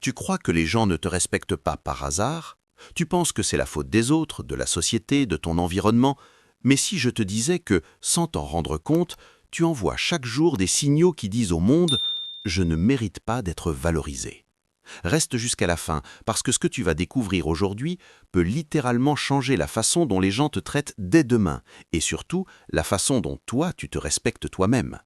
Tu crois que les gens ne te respectent pas par hasard? Tu penses que c'est la faute des autres, de la société, de ton environnement? Mais si je te disais que, sans t'en rendre compte, tu envoies chaque jour des signaux qui disent au monde « Je ne mérite pas d'être valorisé ». Reste jusqu'à la fin, parce que ce que tu vas découvrir aujourd'hui peut littéralement changer la façon dont les gens te traitent dès demain, et surtout la façon dont toi tu te respectes toi-même.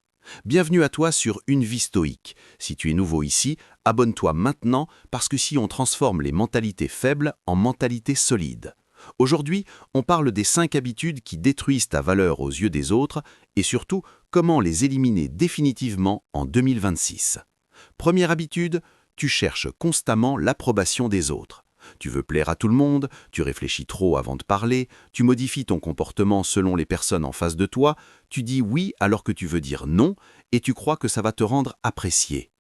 Bienvenue à toi sur Une vie stoïque. Si tu es nouveau ici, abonne-toi maintenant parce que si on transforme les mentalités faibles en mentalités solides. Aujourd'hui, on parle des 5 habitudes qui détruisent ta valeur aux yeux des autres et surtout comment les éliminer définitivement en 2026. Première habitude, tu cherches constamment l'approbation des autres. Tu veux plaire à tout le monde, tu réfléchis trop avant de parler, tu modifies ton comportement selon les personnes en face de toi, tu dis oui alors que tu veux dire non et tu crois que ça va te rendre apprécié.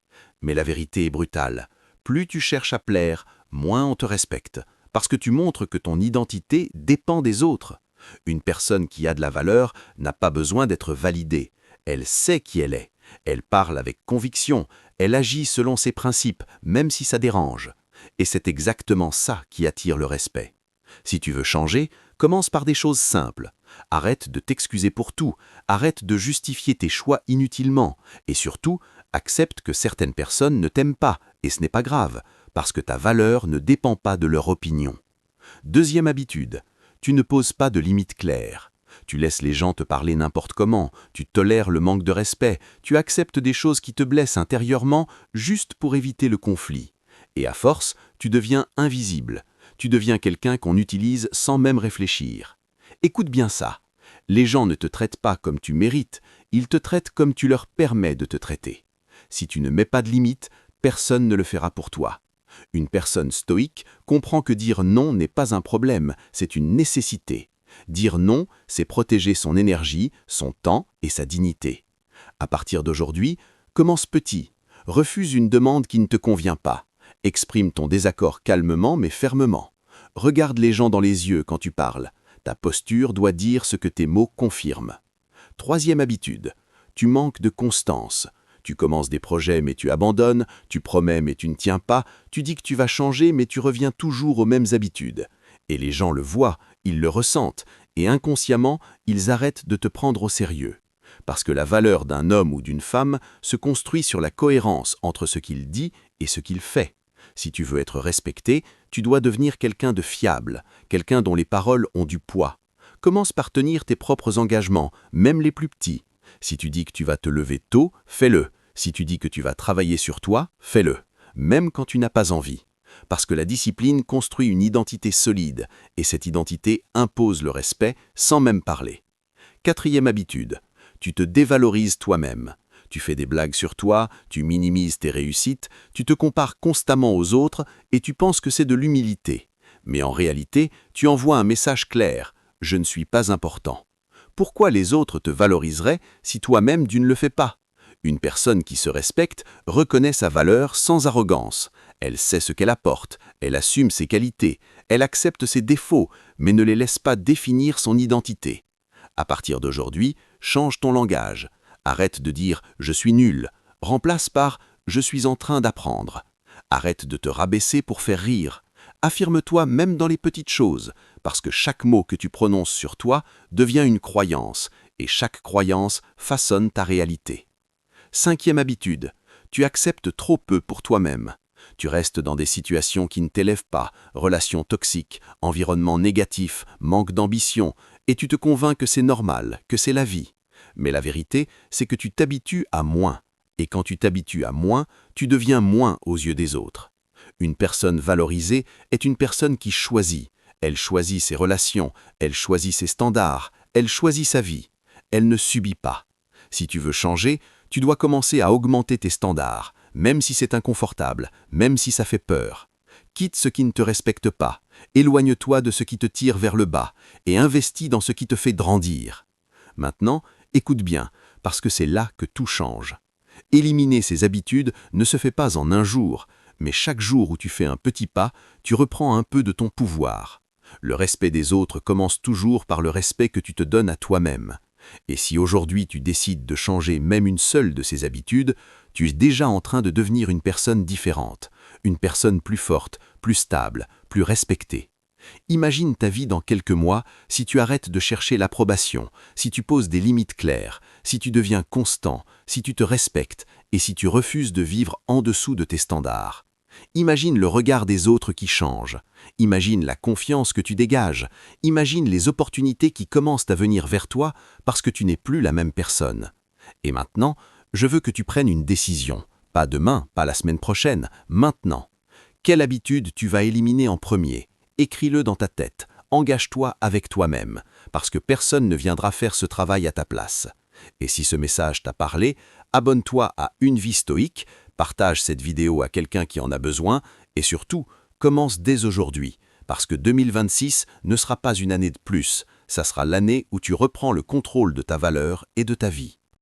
Mais la vérité est brutale. Plus tu cherches à plaire, moins on te respecte, parce que tu montres que ton identité dépend des autres. Une personne qui a de la valeur n'a pas besoin d'être validée. Elle sait qui elle est. Elle parle avec conviction. Elle agit selon ses principes, même si ça dérange. Et c'est exactement ça qui attire le respect. Si tu veux changer, commence par des choses simples. Arrête de t'excuser pour tout, arrête de justifier tes choix inutilement, et surtout, accepte que certaines personnes ne t'aiment pas, et ce n'est pas grave, parce que ta valeur ne dépend pas de leur opinion. Deuxième habitude, tu ne poses pas de limites claires. Tu laisses les gens te parler n'importe comment, tu tolères le manque de respect, tu acceptes des choses qui te blessent intérieurement juste pour éviter le conflit. Et à force, tu deviens invisible. Tu deviens quelqu'un qu'on utilise sans même réfléchir. Écoute bien ça. Les gens ne te traitent pas comme tu mérites, ils te traitent comme tu leur permets de te traiter. Si tu ne mets pas de limites, personne ne le fera pour toi. Une personne stoïque comprend que dire non n'est pas un problème, c'est une nécessité. Dire non, c'est protéger son énergie, son temps et sa dignité. À partir d'aujourd'hui, commence petit. Refuse une demande qui ne te convient pas. Exprime ton désaccord calmement mais fermement. Regarde les gens dans les yeux quand tu parles. Ta posture doit dire ce que tes mots confirment. Troisième habitude, tu manques de constance. Tu commences des projets mais tu abandonnes, tu promets mais tu ne tiens pas, tu dis que tu vas changer mais tu reviens toujours aux mêmes habitudes. Et les gens le voient, ils le ressentent, et inconsciemment, ils arrêtent de te prendre au sérieux. Parce que la valeur d'un homme ou d'une femme se construit sur la cohérence entre ce qu'il dit et ce qu'il fait. Si tu veux être respecté, tu dois devenir quelqu'un de fiable, quelqu'un dont les paroles ont du poids. Commence par tenir tes propres engagements, même les plus petits. Si tu dis que tu vas te lever tôt, fais-le. Si tu dis que tu vas travailler sur toi, fais-le, même quand tu n'as pas envie. Parce que la discipline construit une identité solide, et cette identité impose le respect sans même parler. Quatrième habitude, tu te dévalorises toi-même. Tu fais des blagues sur toi, tu minimises tes réussites, tu te compares constamment aux autres et tu penses que c'est de l'humilité. Mais en réalité, tu envoies un message clair, « Je ne suis pas important ». Pourquoi les autres te valoriseraient si toi-même tu ne le fais pas? Une personne qui se respecte reconnaît sa valeur sans arrogance. Elle sait ce qu'elle apporte, elle assume ses qualités, elle accepte ses défauts, mais ne les laisse pas définir son identité. À partir d'aujourd'hui, change ton langage. Arrête de dire « je suis nul », remplace par « je suis en train d'apprendre ». Arrête de te rabaisser pour faire rire. Affirme-toi même dans les petites choses, parce que chaque mot que tu prononces sur toi devient une croyance, et chaque croyance façonne ta réalité. Cinquième habitude, tu acceptes trop peu pour toi-même. Tu restes dans des situations qui ne t'élèvent pas, relations toxiques, environnement négatif, manque d'ambition, et tu te convaincs que c'est normal, que c'est la vie. Mais la vérité, c'est que tu t'habitues à moins. Et quand tu t'habitues à moins, tu deviens moins aux yeux des autres. Une personne valorisée est une personne qui choisit. Elle choisit ses relations, elle choisit ses standards, elle choisit sa vie. Elle ne subit pas. Si tu veux changer, tu dois commencer à augmenter tes standards, même si c'est inconfortable, même si ça fait peur. Quitte ce qui ne te respecte pas, éloigne-toi de ce qui te tire vers le bas et investis dans ce qui te fait grandir. Maintenant, écoute bien, parce que c'est là que tout change. Éliminer ces habitudes ne se fait pas en un jour, mais chaque jour où tu fais un petit pas, tu reprends un peu de ton pouvoir. Le respect des autres commence toujours par le respect que tu te donnes à toi-même. Et si aujourd'hui tu décides de changer même une seule de ces habitudes, tu es déjà en train de devenir une personne différente, une personne plus forte, plus stable, plus respectée. Imagine ta vie dans quelques mois si tu arrêtes de chercher l'approbation, si tu poses des limites claires, si tu deviens constant, si tu te respectes et si tu refuses de vivre en dessous de tes standards. Imagine le regard des autres qui change. Imagine la confiance que tu dégages. Imagine les opportunités qui commencent à venir vers toi parce que tu n'es plus la même personne. Et maintenant, je veux que tu prennes une décision. Pas demain, pas la semaine prochaine, maintenant. Quelle habitude tu vas éliminer en premier ? Écris-le dans ta tête. Engage-toi avec toi-même, parce que personne ne viendra faire ce travail à ta place. Et si ce message t'a parlé, abonne-toi à Une vie stoïque, partage cette vidéo à quelqu'un qui en a besoin, et surtout, commence dès aujourd'hui, parce que 2026 ne sera pas une année de plus, ça sera l'année où tu reprends le contrôle de ta valeur et de ta vie.